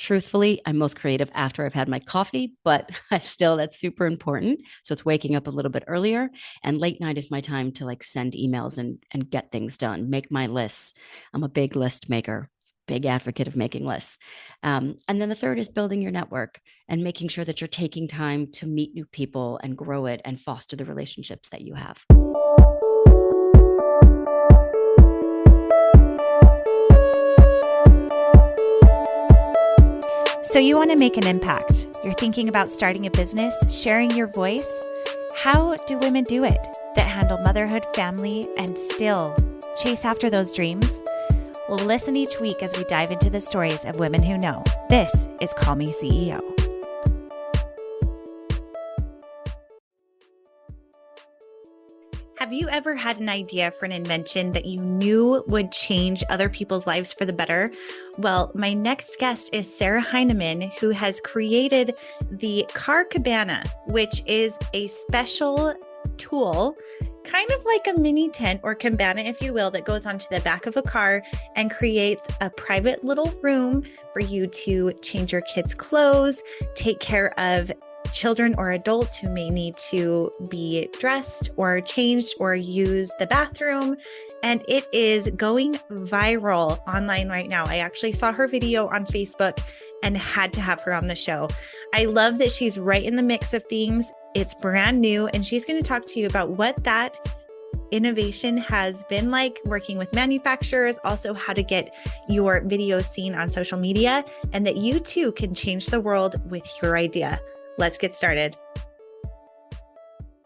truthfully, I'm most creative after I've had my coffee, but that's super important. So it's waking up a little bit earlier, and late night is my time to like send emails and get things done, make my lists. I'm a big list maker, big advocate of making lists. And then the third is building your network and making sure that you're taking time to meet new people and grow it and foster the relationships that you have. So you want to make an impact. You're thinking about starting a business, sharing your voice. How do women do it that handle motherhood, family, and still chase after those dreams? Well, listen each week as we dive into the stories of women who know. This is Call Me CEO. Have you ever had an idea for an invention that you knew would change other people's lives for the better? Well, my next guest is Sarah Heineman, who has created the Car Cabana, which is a special tool, kind of like a mini tent or cabana, if you will, that goes onto the back of a car and creates a private little room for you to change your kids' clothes, take care of children or adults who may need to be dressed or changed or use the bathroom. And it is going viral online right now. I actually saw her video on Facebook and had to have her on the show. I love that she's right in the mix of things. It's brand new, and she's going to talk to you about what that innovation has been like, working with manufacturers, also how to get your video seen on social media, and that you too can change the world with your idea. Let's get started.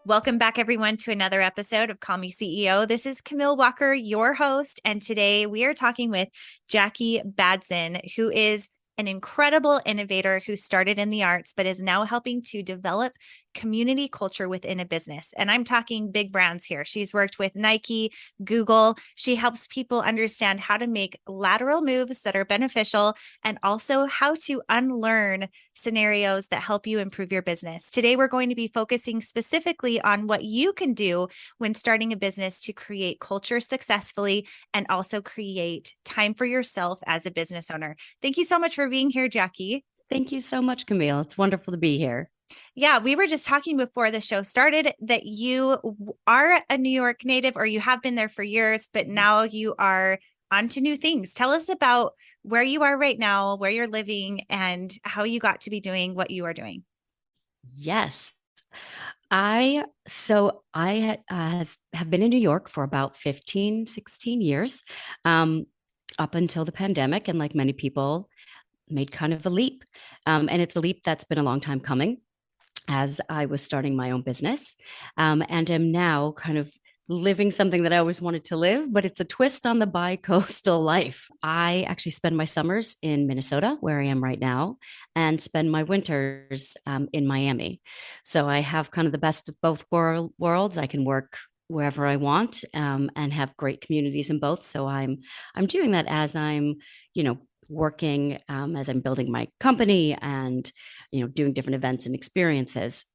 Welcome back, everyone, to another episode of Call Me CEO. This is Camille Walker, your host, and today we are talking with Jaci Badzin, who is an incredible innovator who started in the arts, but is now helping to develop community culture within a business. And I'm talking big brands here. She's worked with Nike, Google. She helps people understand how to make lateral moves that are beneficial and also how to unlearn scenarios that help you improve your business. Today, we're going to be focusing specifically on what you can do when starting a business to create culture successfully and also create time for yourself as a business owner. Thank you so much for being here, Jaci. Thank you so much, Camille. It's wonderful to be here. Yeah, we were just talking before the show started that you are a New York native, or you have been there for years, but now you are on to new things. Tell us about where you are right now, where you're living, and how you got to be doing what you are doing. Yes. Have been in New York for about 15, 16 years, up until the pandemic. And like many people, made kind of a leap. And it's a leap that's been a long time coming, as I was starting my own business, and am now kind of living something that I always wanted to live, but it's a twist on the bi-coastal life. I actually spend my summers in Minnesota, where I am right now, and spend my winters in Miami. So I have kind of the best of both worlds. I can work wherever I want, and have great communities in both. So I'm doing that as I'm, working, as I'm building my company and doing different events and experiences.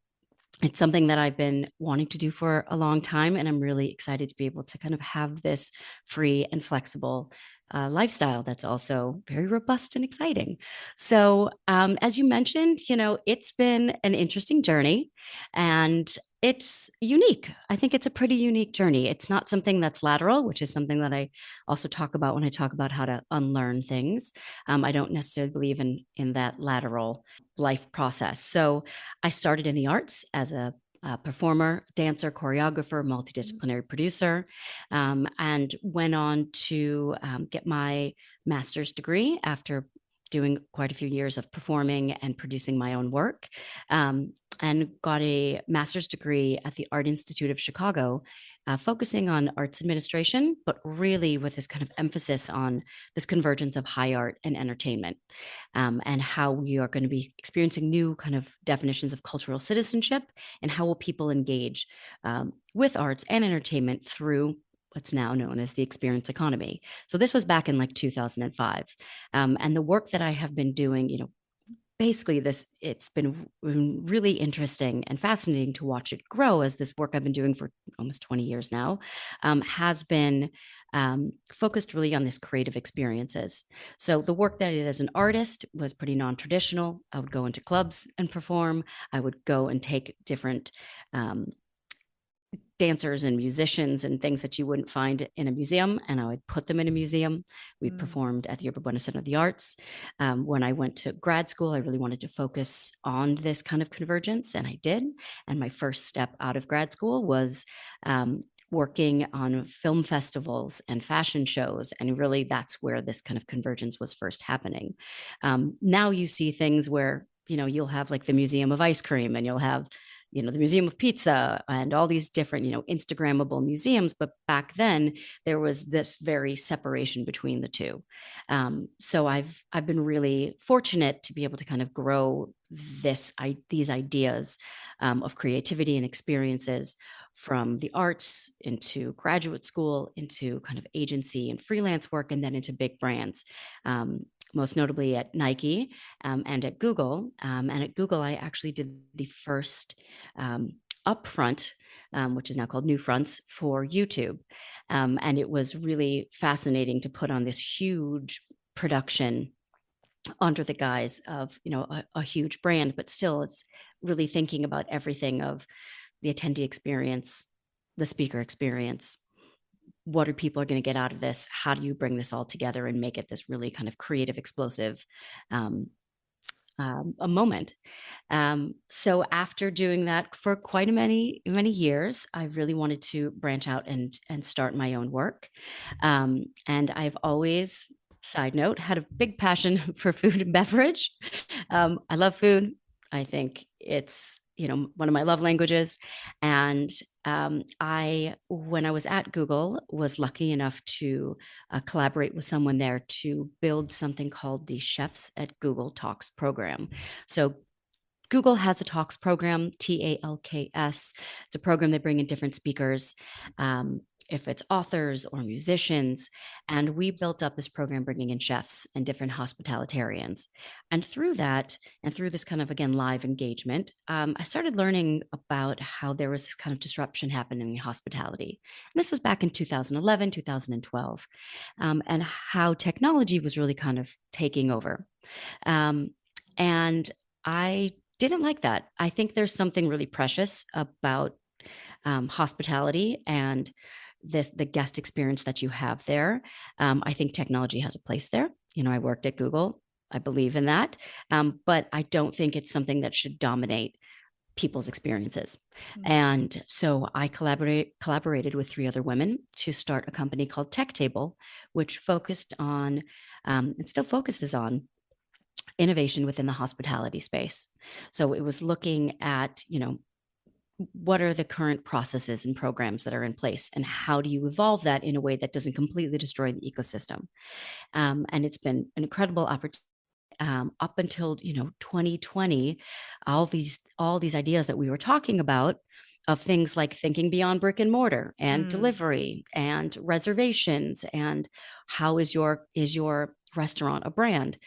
It's something that I've been wanting to do for a long time, and I'm really excited to be able to kind of have this free and flexible lifestyle that's also very robust and exciting. So, as you mentioned, it's been an interesting journey, and it's unique. I think it's a pretty unique journey. It's not something that's lateral, which is something that I also talk about when I talk about how to unlearn things. I don't necessarily believe in that lateral life process. So I started in the arts as a performer, dancer, choreographer, multidisciplinary producer, and went on to get my master's degree after doing quite a few years of performing and producing my own work. And got a master's degree at the Art Institute of Chicago, focusing on arts administration, but really with this kind of emphasis on this convergence of high art and entertainment, and how we are going to be experiencing new kind of definitions of cultural citizenship, and how will people engage with arts and entertainment through what's now known as the experience economy. So this was back in like 2005. And the work that I have been doing, basically this it's been really interesting and fascinating to watch it grow, as this work I've been doing for almost 20 years now has been focused really on this creative experiences. So the work that I did as an artist was pretty non-traditional. I would go into clubs and perform. I would go and take different um, dancers and musicians and things that you wouldn't find in a museum, and I would put them in a museum. We'd Mm. performed at the Yerba Buena Center of the Arts. When I went to grad school, I really wanted to focus on this kind of convergence, and I did. And my first step out of grad school was working on film festivals and fashion shows. And really, that's where this kind of convergence was first happening. Now you see things where, you'll have like the Museum of Ice Cream, and you'll have the Museum of Pizza and all these different, Instagrammable museums. But back then, there was this very separation between the two. So I've been really fortunate to be able to kind of grow these ideas of creativity and experiences from the arts into graduate school, into kind of agency and freelance work, and then into big brands. Most notably at Nike and at Google. And at Google, I actually did the first upfront, which is now called New Fronts, for YouTube. And it was really fascinating to put on this huge production under the guise of, a huge brand, but still it's really thinking about everything of the attendee experience, the speaker experience. What are people going to get out of this? How do you bring this all together and make it this really kind of creative, explosive a moment? So after doing that for quite a many years, I really wanted to branch out and start my own work. And I've always, side note, had a big passion for food and beverage. I love food. I think it's one of my love languages. And when I was at Google, was lucky enough to collaborate with someone there to build something called the Chefs at Google Talks program. So Google has a talks program, TALKS. It's a program they bring in different speakers, if it's authors or musicians. And we built up this program bringing in chefs and different hospitalitarians. And through that, and through this kind of, again, live engagement, I started learning about how there was this kind of disruption happening in hospitality. And this was back in 2011, 2012, and how technology was really kind of taking over. And I didn't like that. I think there's something really precious about hospitality and the guest experience that you have there. I think technology has a place there. I worked at Google. I believe in that. But I don't think it's something that should dominate people's experiences. Mm. And so I collaborated with three other women to start a company called Tech Table, which focused on, and still focuses on, innovation within the hospitality space. So it was looking at, what are the current processes and programs that are in place, and how do you evolve that in a way that doesn't completely destroy the ecosystem? And it's been an incredible opportunity. Up until 2020, all these ideas that we were talking about, of things like thinking beyond brick and mortar and Mm. delivery and reservations, and how is your restaurant a brand?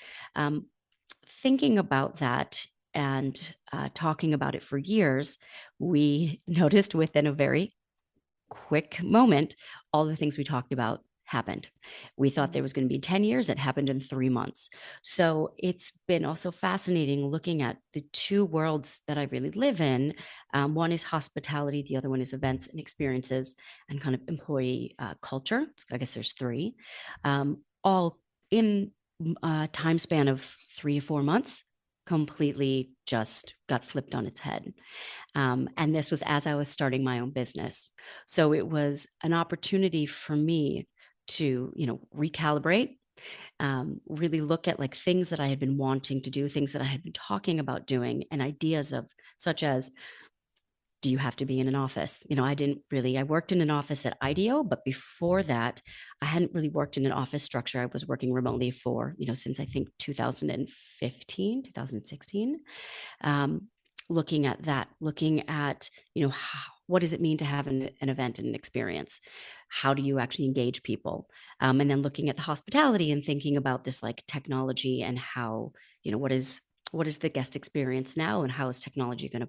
Thinking about that and talking about it for years, we noticed within a very quick moment, all the things we talked about happened. We thought there was going to be 10 years. It happened in 3 months. So it's been also fascinating looking at the two worlds that I really live in. One is hospitality. The other one is events and experiences and kind of employee culture. I guess there's three, all in a time span of 3 or 4 months, completely just got flipped on its head. And this was as I was starting my own business. So it was an opportunity for me to, recalibrate, really look at like things that I had been wanting to do, things that I had been talking about doing, and ideas of such as, do you have to be in an office? I worked in an office at IDEO, but before that, I hadn't really worked in an office structure. I was working remotely for, since I think 2015, 2016. Looking at that, looking at, what does it mean to have an event and an experience? How do you actually engage people? And then looking at the hospitality and thinking about this like technology and how, what is what is the guest experience now, and how is technology going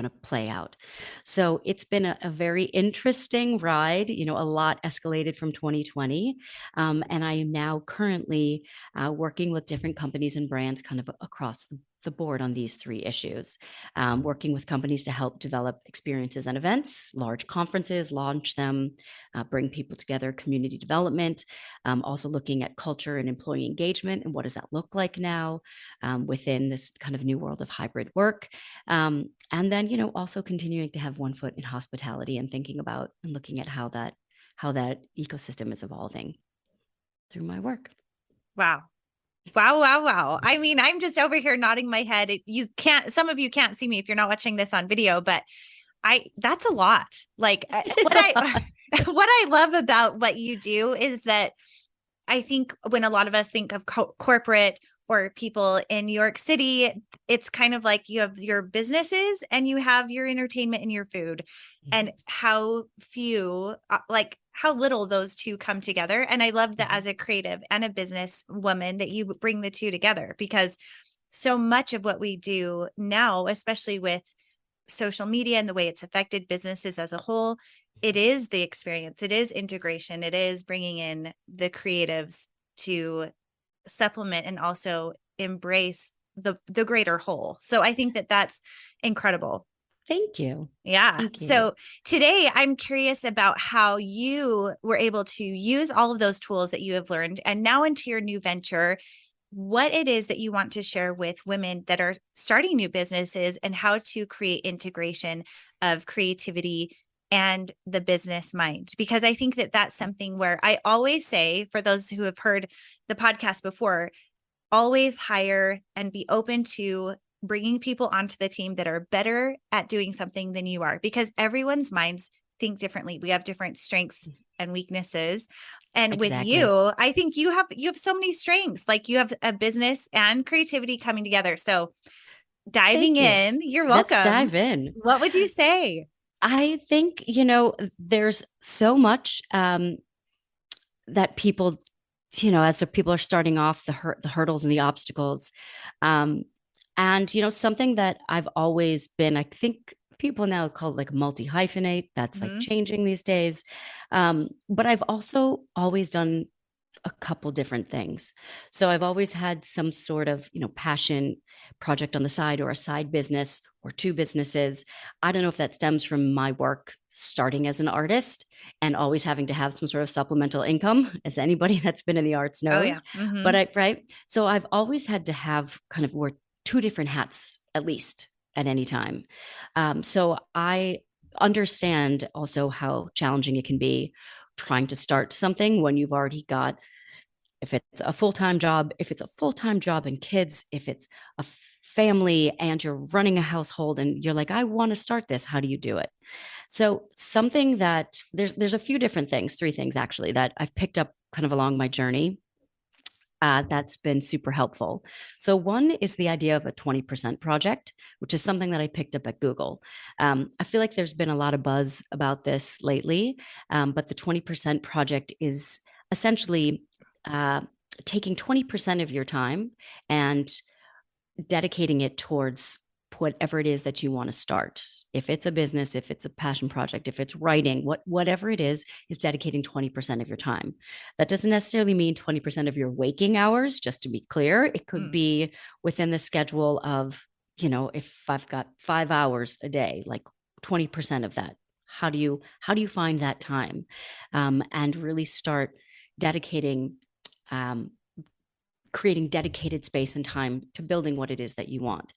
to play out. So it's been a very interesting ride. A lot escalated from 2020. And I am now currently working with different companies and brands kind of across the board on these three issues, working with companies to help develop experiences and events, large conferences, launch them, bring people together, community development, also looking at culture and employee engagement and what does that look like now within this kind of new world of hybrid work. And then, also continuing to have one foot in hospitality and thinking about and looking at how that ecosystem is evolving through my work. Wow. Wow, wow, wow. I mean, I'm just over here nodding my head. Some of you can't see me if you're not watching this on video, but that's a lot. Like what I love about what you do is that I think when a lot of us think of corporate or people in New York City, it's kind of like you have your businesses and you have your entertainment and your food, and how few, like how little those two come together. And I love that as a creative and a business woman that you bring the two together, because so much of what we do now, especially with social media and the way it's affected businesses as a whole, it is the experience, it is integration, it is bringing in the creatives to supplement and also embrace the greater whole. So I think that that's incredible. Thank you. Yeah. Thank you. So today I'm curious about how you were able to use all of those tools that you have learned and now into your new venture, what it is that you want to share with women that are starting new businesses and how to create integration of creativity and the business mind. Because I think that that's something where I always say, for those who have heard the podcast before, always hire and be open to bringing people onto the team that are better at doing something than you are, because everyone's minds think differently. We have different strengths and weaknesses. And Exactly. with you, I think you have so many strengths. Like you have a business and creativity coming together. So diving in, you're welcome. Let's dive in. What would you say? I think, there's so much that people, as the people are starting off, the hurdles and the obstacles. And, something that I've always been, I think people now call it like multi-hyphenate. That's like changing these days. But I've also always done a couple different things. So I've always had some sort of, passion project on the side or a side business or two businesses. I don't know if that stems from my work starting as an artist and always having to have some sort of supplemental income, as anybody that's been in the arts knows. Oh, yeah. But right. So I've always had to have kind of wear two different hats at least at any time. So I understand also how challenging it can be trying to start something when you've already got, if it's a full-time job, if it's a full-time job and kids, if it's a family and you're running a household and you're like, I want to start this. How do you do it? So something that there's a few different things, three things actually, that I've picked up kind of along my journey that's been super helpful. So one is the idea of a 20% project, which is something that I picked up at Google. I feel like there's been a lot of buzz about this lately, but the 20% project is essentially taking 20% of your time and dedicating it towards whatever it is that you want to start. If it's a business, if it's a passion project, if it's writing, whatever it is dedicating 20% of your time. That doesn't necessarily mean 20% of your waking hours, just to be clear. It could be within the schedule of, if I've got 5 hours a day, like 20% of that. How do you find that time? And really start dedicating creating dedicated space and time to building what it is that you want.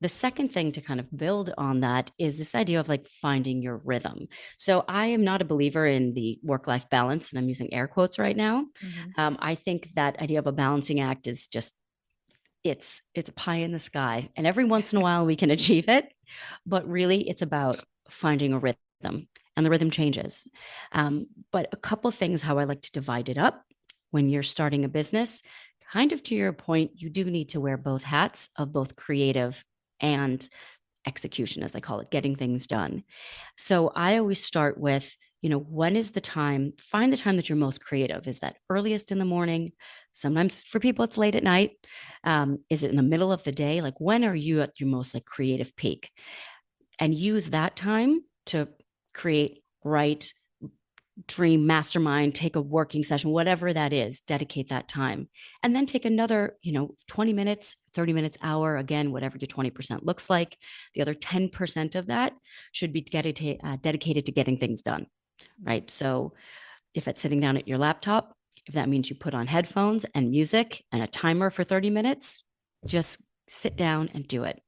The second thing to kind of build on that is this idea of like finding your rhythm. So I am not a believer in the work-life balance, and I'm using air quotes right now. I think that idea of a balancing act is just, it's a pie in the sky, and every once in a while we can achieve it, but really it's about finding a rhythm, and the rhythm changes. But a couple things how I like to divide it up when you're starting a business, kind of to your point, you do need to wear both hats of both creative and execution, as I call it, getting things done. So I always start with, when is the time, find the time that you're most creative. Is that earliest in the morning, Sometimes for people, it's late at night. Is it in the middle of the day? Like, when are you at your most like creative peak? And use that time to create, write, dream, mastermind, take a working session, whatever that is, dedicate that time. And then take another, 20 minutes, 30 minutes, hour, again, whatever your 20% looks like. The other 10% of that should be dedicated to getting things done, right? So if it's sitting down at your laptop, if that means you put on headphones and music and a timer for 30 minutes, just sit down and do it.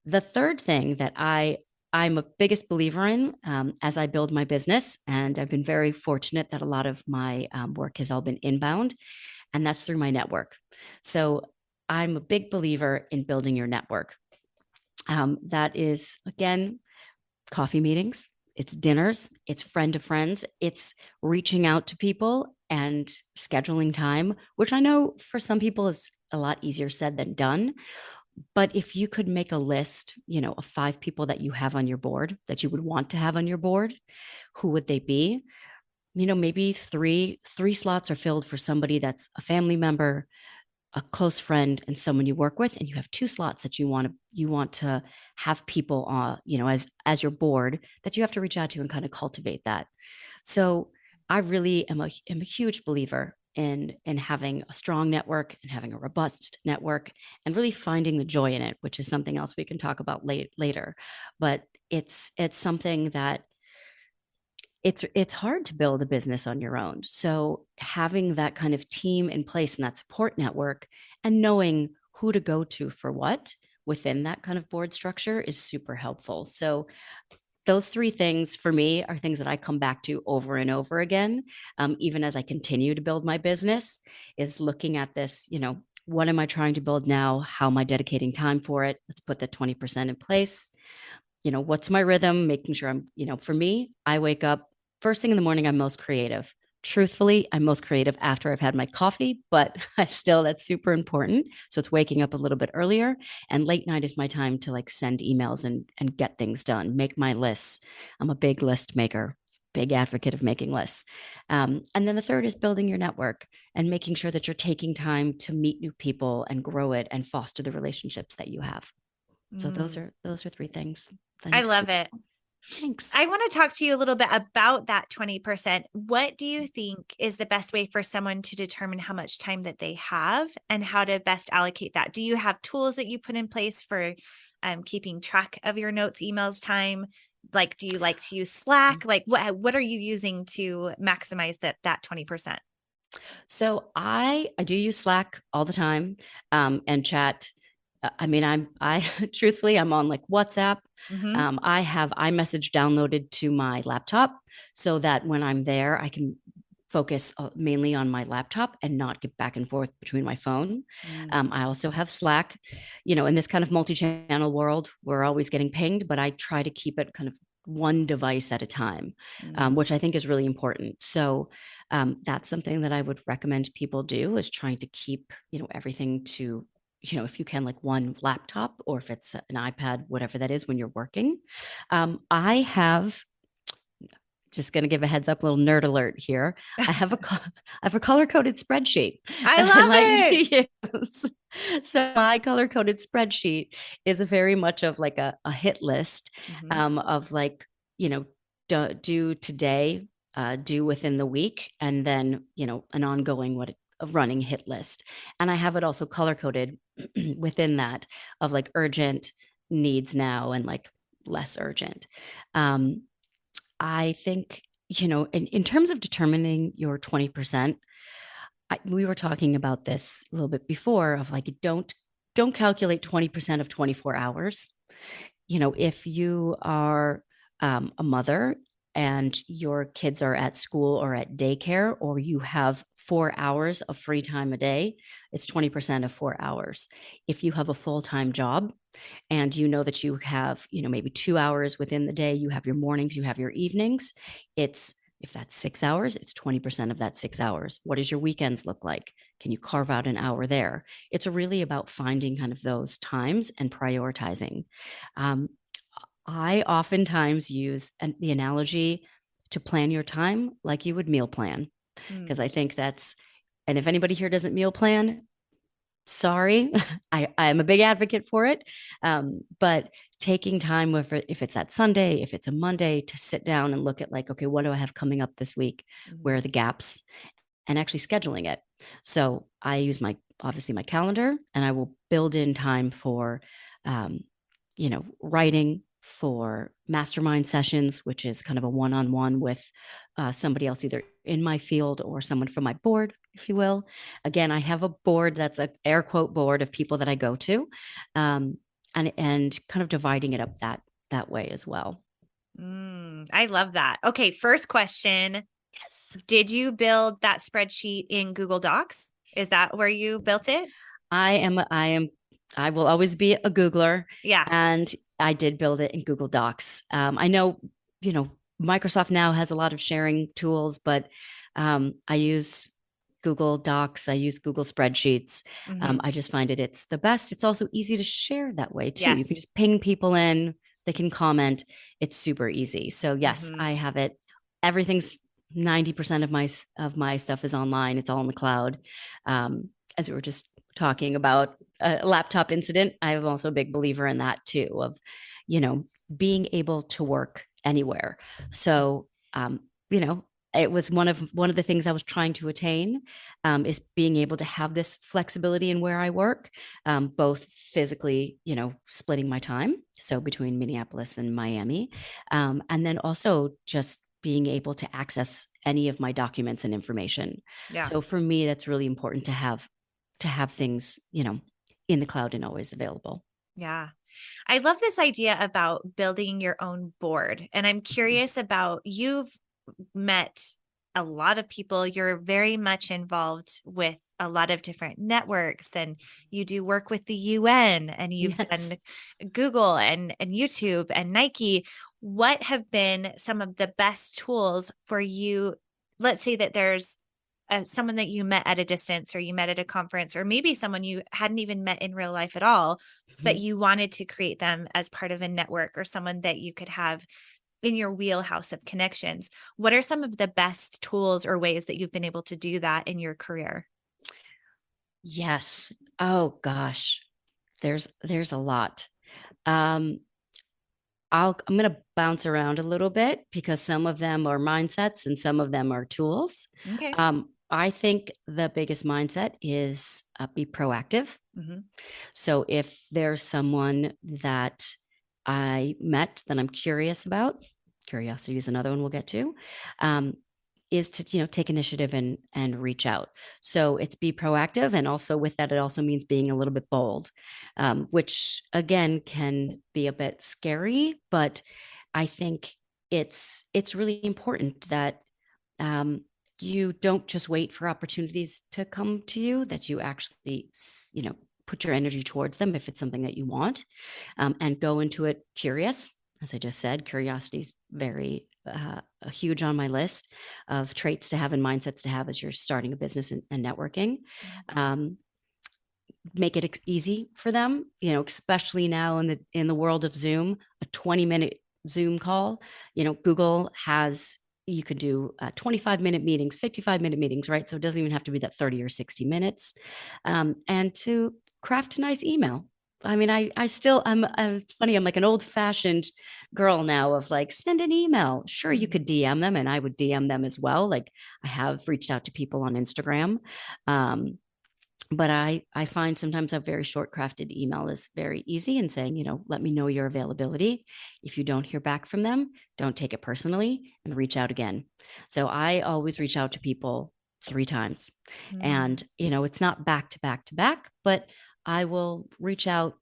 The third thing that I'm a biggest believer in as I build my business, and I've been very fortunate that a lot of my work has all been inbound, and that's through my network. So I'm a big believer in building your network. That is, again, coffee meetings, it's dinners, it's friend to friends, it's reaching out to people and scheduling time, which I know for some people is a lot easier said than done. But if you could make a list, of 5 people that you have on your board that you would want to have on your board, who would they be? Maybe three slots are filled for somebody that's a family member, a close friend, and someone you work with, and you have 2 slots that you want to have people as your board that you have to reach out to and kind of cultivate that. So I really am a huge believer in having a strong network and having a robust network and really finding the joy in it, which is something else we can talk about later. But it's something that it's hard to build a business on your own. So having that kind of team in place and that support network and knowing who to go to for what within that kind of board structure is super helpful. So those 3 things for me are things that I come back to over and over again, even as I continue to build my business, is looking at this, what am I trying to build now? How am I dedicating time for it? Let's put the 20% in place. What's my rhythm? Making sure for me, I wake up first thing in the morning, I'm most creative. Truthfully, I'm most creative after I've had my coffee, but that's super important. So it's waking up a little bit earlier, and late night is my time to like send emails and get things done, make my lists. I'm a big list maker, big advocate of making lists. And then the third is building your network and making sure that you're taking time to meet new people and grow it and foster the relationships that you have. So those are 3 things. I love it. Thanks. I want to talk to you a little bit about that 20%. What do you think is the best way for someone to determine how much time that they have and how to best allocate that? Do you have tools that you put in place for keeping track of your notes, emails, time? Like, do you like to use Slack? Like, what are you using to maximize that 20%? So I do use Slack all the time, and chat. I mean, I truthfully, I'm on like WhatsApp. Mm-hmm. I have iMessage downloaded to my laptop so that when I'm there, I can focus mainly on my laptop and not get back and forth between my phone. I also have Slack. In this kind of multi-channel world, we're always getting pinged, but I try to keep it kind of one device at a time, which I think is really important. So that's something that I would recommend people do, is trying to keep, everything to, if you can, like one laptop, or if it's an iPad, whatever that is when you're working. I have, just going to give a heads up, little nerd alert here. I have a color coded spreadsheet. I love it. To use. So my color coded spreadsheet is a very much of like a hit list, of like, do today, do within the week, and then, an ongoing a running hit list. And I have it also color coded within that of like urgent, needs now, and like less urgent. I think, in terms of determining your 20%, we were talking about this a little bit before, of like, don't calculate 20% of 24 hours. If you are a mother and your kids are at school or at daycare, or you have 4 hours of free time a day, it's 20% of 4 hours. If you have a full-time job and you know that you have, maybe 2 hours within the day, you have your mornings, you have your evenings, if that's 6 hours, it's 20% of that 6 hours. What does your weekends look like? Can you carve out an hour there? It's really about finding kind of those times and prioritizing. I oftentimes use the analogy to plan your time like you would meal plan, because I think that's And if anybody here doesn't meal plan, sorry, I'm a big advocate for it. But taking time with if it's that Sunday, if it's a Monday, to sit down and look at like, okay, what do I have coming up this week? Where are Mhm. the gaps? And actually scheduling it. So I use my obviously my calendar, and I will build in time for, um, writing, for mastermind sessions, which is kind of a one-on-one with somebody else, either in my field or someone from my board, if you will. Again, I have a board that's a air quote board of people that I go to, um, and kind of dividing it up that way as well. I love that. Okay, first question. Yes. Did you build that spreadsheet in Google Docs? Is that where you built it? I will always be a Googler, Yeah. and I did build it in Google Docs. I know, Microsoft now has a lot of sharing tools, but I use Google Docs. I use Google Spreadsheets. Hmm. I just find it's the best. It's also easy to share that way too. You can Yes. just ping people in, they can comment. It's super easy. So yes, Hmm. I have it. Everything's 90% of my stuff is online. It's all in the cloud. As we were just talking about a laptop incident, I'm also a big believer in that too, of, you know, being able to work anywhere. So, you know, it was one of the things I was trying to attain, is being able to have this flexibility in where I work, both physically, splitting my time, so between Minneapolis and Miami, and then also just being able to access any of my documents and information. Yeah. So for me, that's really important to have things, in the cloud and always available. Yeah. I love this idea about building your own board. And I'm Mhm. curious about you've met a lot of people. You're very much involved with a lot of different networks and you do work with the UN and you've Yes. done Google and YouTube and Nike. What have been some of the best tools for you? Let's say that there's someone that you met at a distance or you met at a conference or maybe someone you hadn't even met in real life at all, but Mhm. you wanted to create them as part of a network or someone that you could have in your wheelhouse of connections. What are some of the best tools or ways that you've been able to do that in your career? Yes. Oh gosh. There's a lot. Um, I'm going to bounce around a little bit because some of them are mindsets and some of them are tools. Okay. I think the biggest mindset is be proactive. Hmm. So if there's someone that I met that I'm curious about, curiosity is another one we'll get to, um, is to take initiative and reach out. So it's be proactive, and also with that, it also means being a little bit bold, which again can be a bit scary, but I think it's really important that, um, you don't just wait for opportunities to come to you, that you actually, put your energy towards them if it's something that you want, and go into it curious. As I just said, curiosity is very huge on my list of traits to have and mindsets to have as you're starting a business and networking. Um, Make it easy for them, especially now in the world of Zoom, a 20-minute Zoom call. Google has, you could do 25-minute meetings, 55-minute meetings, right? So it doesn't even have to be that 30 or 60 minutes. And to craft a nice email. I mean, I still, it's funny, I'm like an old fashioned girl now of like, send an email. Sure, you Hmm. could DM them, and I would DM them as well. Like, I have reached out to people on Instagram. But I find sometimes a very short crafted email is very easy, and saying, let me know your availability. If you don't hear back from them, don't take it personally and reach out again. So I always reach out to people 3 times. Hmm. And, it's not back to back to back, but I will reach out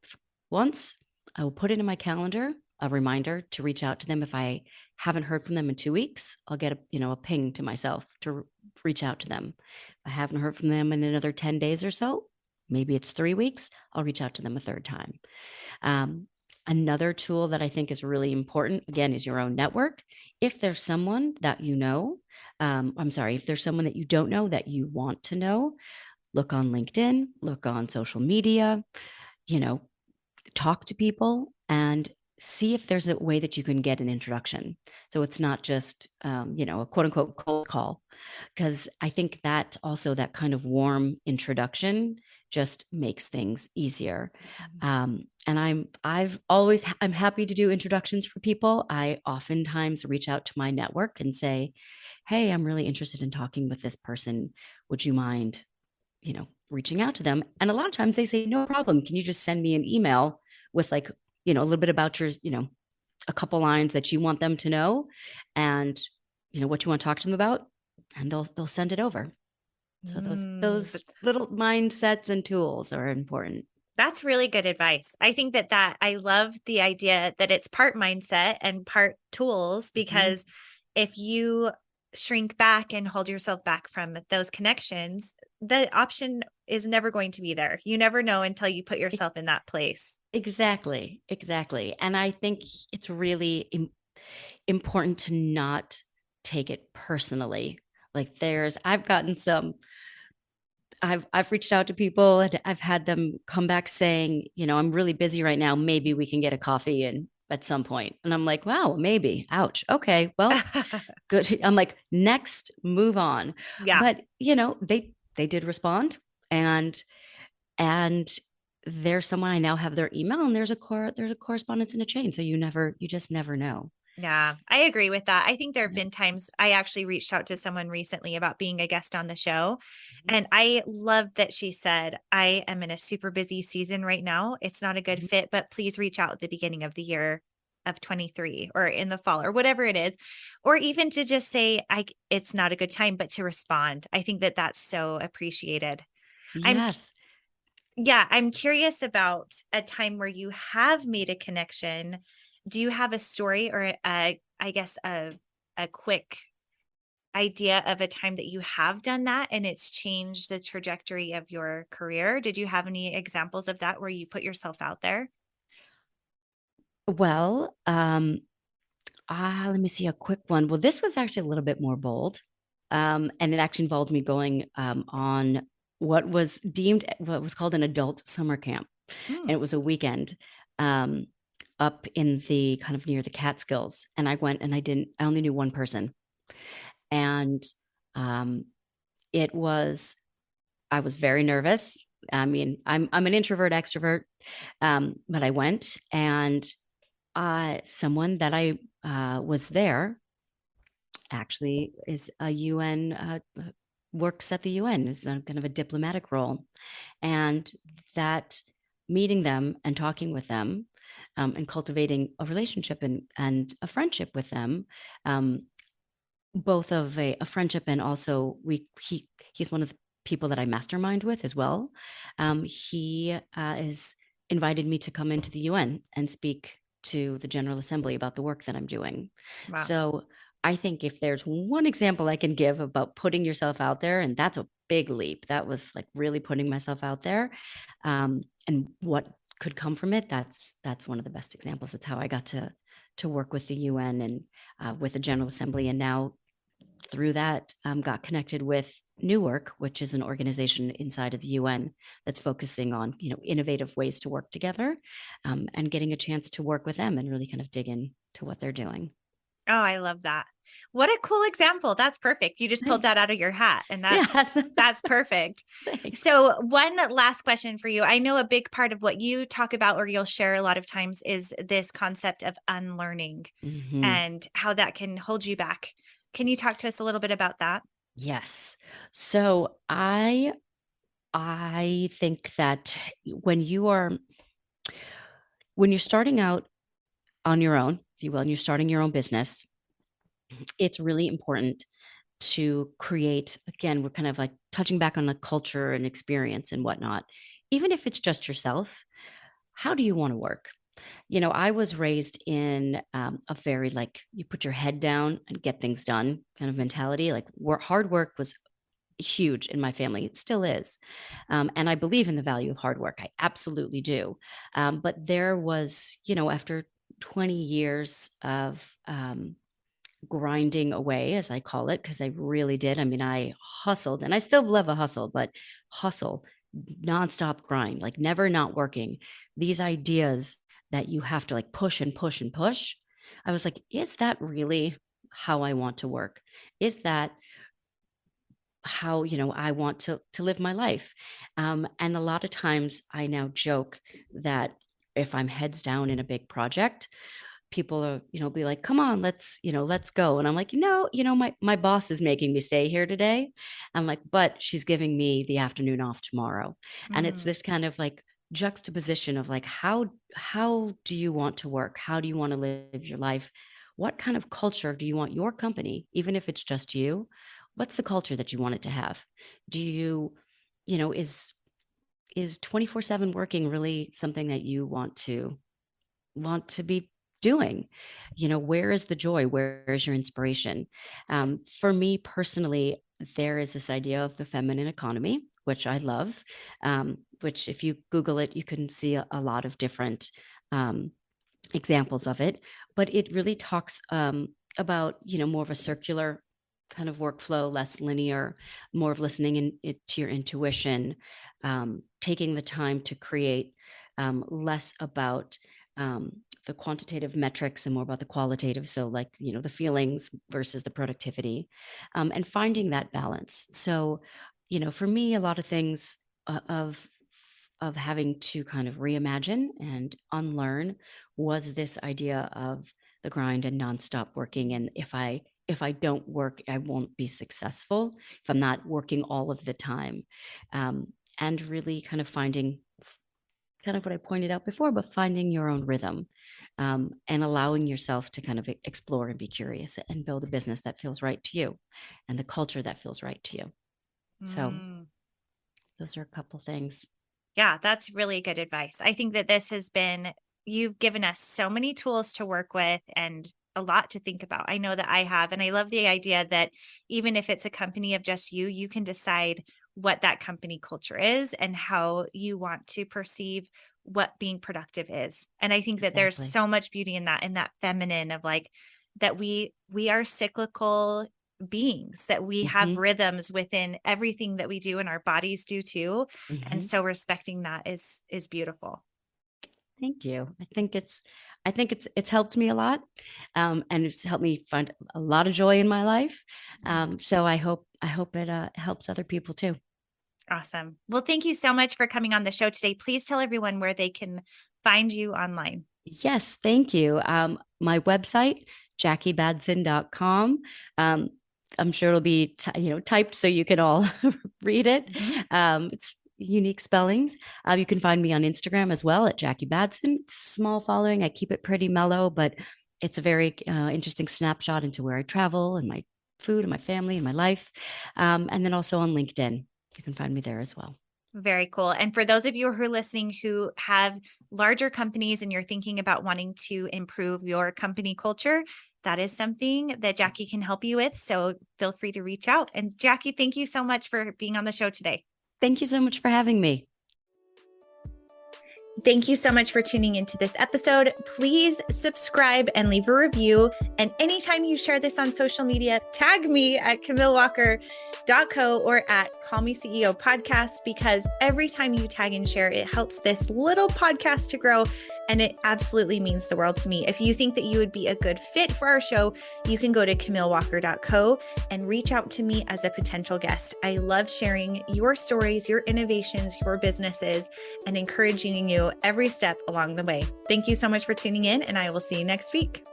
once. I will put it in my calendar, a reminder to reach out to them. If I haven't heard from them in 2 weeks, I'll get a ping to myself to reach out to them. I haven't heard from them in another 10 days or so, maybe it's 3 weeks, I'll reach out to them a third time. Um, Another tool that I think is really important, again, is your own network. If there's someone that I'm sorry, if there's someone that you don't know that you want to know, look on LinkedIn, look on social media, you know, talk to people, and see if there's a way that you can get an introduction. So it's not just, a quote unquote cold call, because I think that also that kind of warm introduction just makes things easier. And I'm happy to do introductions for people. I oftentimes reach out to my network and say, hey, I'm really interested in talking with this person. Would you mind, reaching out to them? And a lot of times they say, no problem. Can you just send me an email with like, a little bit about your, a couple lines that you want them to know and, what you want to talk to them about, and they'll send it over. So those Mm, those little mindsets and tools are important. that's really good advice. I think that I love the idea that it's part mindset and part tools, Mhm. because if you shrink back and hold yourself back from those connections, the option is never going to be there. You never know until you put E- yourself in that place. Exactly, exactly. And I think it's really important to not take it personally. Like I've gotten some I've reached out to people and I've had them come back saying, I'm really busy right now. Maybe we can get a coffee and at some point. And I'm like, wow, maybe. Ouch. Okay. Well, good. I'm like, next, move on. Yeah. But they did respond, and and there's someone I now have their email, and there's a correspondence in a chain. So you just never know. Yeah, I agree with that. I think there have Yeah. been times I actually reached out to someone recently about being a guest on the show. Mhm. And I love that she said, I am in a super busy season right now. It's not a good Mhm. fit, but please reach out at the beginning of the year of 23 or in the fall or whatever it is. Or even to just say, it's not a good time, but to respond. I think that that's so appreciated. I'm Yes. Yeah, I'm curious about a time where you have made a connection. Do you have a story or I guess a quick idea of a time that you have done that and it's changed the trajectory of your career? Did you have any examples of that where you put yourself out there? Well, let me see a quick one. Well, this was actually a little bit more bold. And it actually involved me going on what was called an adult summer camp. And Mm, it was a weekend um, up in the kind of near the Catskills. And I went and I only knew one person. And um, it was, I was very nervous. I mean, I'm an introvert, extrovert, but I went, and someone that I was there actually is a UN, works at the UN, is a kind of a diplomatic role. And that meeting them and talking with them, and cultivating a relationship and a friendship with them, um, both of a friendship, and also he's one of the people that I mastermind with as well. He has invited me to come into the UN and speak to the General Assembly about the work that I'm doing. wow. So I think if there's one example I can give about putting yourself out there, and that's a big leap, that was like really putting myself out there, and what could come from it. That's one of the best examples. It's how I got to work with the UN and with the General Assembly, and now through that, got connected with Newark, which is an organization inside of the UN that's focusing on innovative ways to work together, and getting a chance to work with them and really kind of dig into what they're doing. Oh, I love that. What a cool example. That's perfect. You just pulled Thanks. that out of your hat and Yes. that's perfect. Thanks. So, one last question for you. I know a big part of what you talk about or you'll share a lot of times is this concept of unlearning Hmm. and how that can hold you back. Can you talk to us a little bit about that? Yes. So I think that when you're starting out on your own, if you will, and you're starting your own business, it's really important to create, again, we're kind of like touching back on the culture and experience and whatnot. Even if it's just yourself, how do you want to work? I was raised in a very like you put your head down and get things done kind of mentality. Like hard work was huge in my family. It still is. And I believe in the value of hard work. I absolutely do. But there was, after 20 years of grinding away, as I call it, because I really did. I mean, I hustled, and I still love a hustle, but hustle, nonstop grind, like never not working. These ideas that you have to like push and push and push. I was like, is that really how I want to work? Is that how I want to live my life? And a lot of times I now joke that if I'm heads down in a big project, people are be like, come on, let's go. And I'm like, no, my boss is making me stay here today. I'm like, but she's giving me the afternoon off tomorrow. And it's Mm. this kind of like juxtaposition of like, how do you want to work? How do you want to live your life? What kind of culture do you want your company, even if it's just you? What's the culture that you want it to have? Do you, you know, is 24/7 working really something that you want to be doing? Where is the joy? Where is your inspiration? For me personally, there is this idea of the feminine economy, which I love, which if you Google it, you can see a lot of different um, examples of it, but it really talks about more of a circular kind of workflow, less linear, more of listening to your intuition, taking the time to create, less about the quantitative metrics and more about the qualitative. So, like the feelings versus the productivity, and finding that balance. So, for me, a lot of things of having to kind of reimagine and unlearn was this idea of the grind and nonstop working. And if I don't work, I won't be successful if I'm not working all of the time. And really kind of finding kind of what I pointed out before, but finding your own rhythm, and allowing yourself to kind of explore and be curious and build a business that feels right to you and the culture that feels right to you. So Mm. those are a couple things. Yeah, that's really good advice. I think that you've given us so many tools to work with and a lot to think about. I know that I have, and I love the idea that even if it's a company of just you, you can decide what that company culture is and how you want to perceive what being productive is. And I think that there's Exactly. so much beauty in that feminine of like that we are cyclical beings, that we have Hmm. rhythms within everything that we do and our bodies do too. And Hmm. so respecting that is beautiful. Thank you. I think it's helped me a lot, and it's helped me find a lot of joy in my life. So I hope it helps other people too. Awesome. Well, thank you so much for coming on the show today. Please tell everyone where they can find you online. Yes, thank you. My website, jacibadzin.com. Um, I'm sure it'll be typed so you can all read it. Mhm. It's unique spellings. You can find me on Instagram as well at Jaci Badzin. It's a small following. I keep it pretty mellow, but it's a very interesting snapshot into where I travel and my food and my family and my life. And then also on LinkedIn, you can find me there as well. Very cool. And for those of you who are listening who have larger companies and you're thinking about wanting to improve your company culture, that is something that Jaci can help you with. So feel free to reach out. And Jaci, thank you so much for being on the show today. Thank you so much for having me. Thank you so much for tuning into this episode. Please subscribe and leave a review. And anytime you share this on social media, tag me at CamilleWalker.co or at Call Me CEO Podcast, because every time you tag and share, it helps this little podcast to grow. And it absolutely means the world to me. If you think that you would be a good fit for our show, you can go to CamilleWalker.co and reach out to me as a potential guest. I love sharing your stories, your innovations, your businesses, and encouraging you every step along the way. Thank you so much for tuning in, and I will see you next week.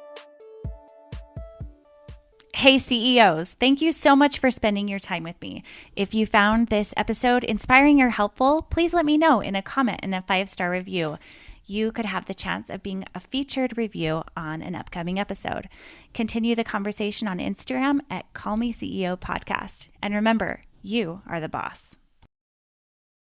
Hey CEOs, thank you so much for spending your time with me. If you found this episode inspiring or helpful, please let me know in a comment and a 5-star review. You could have the chance of being a featured review on an upcoming episode. Continue the conversation on Instagram at Call Me CEO Podcast. And remember, you are the boss.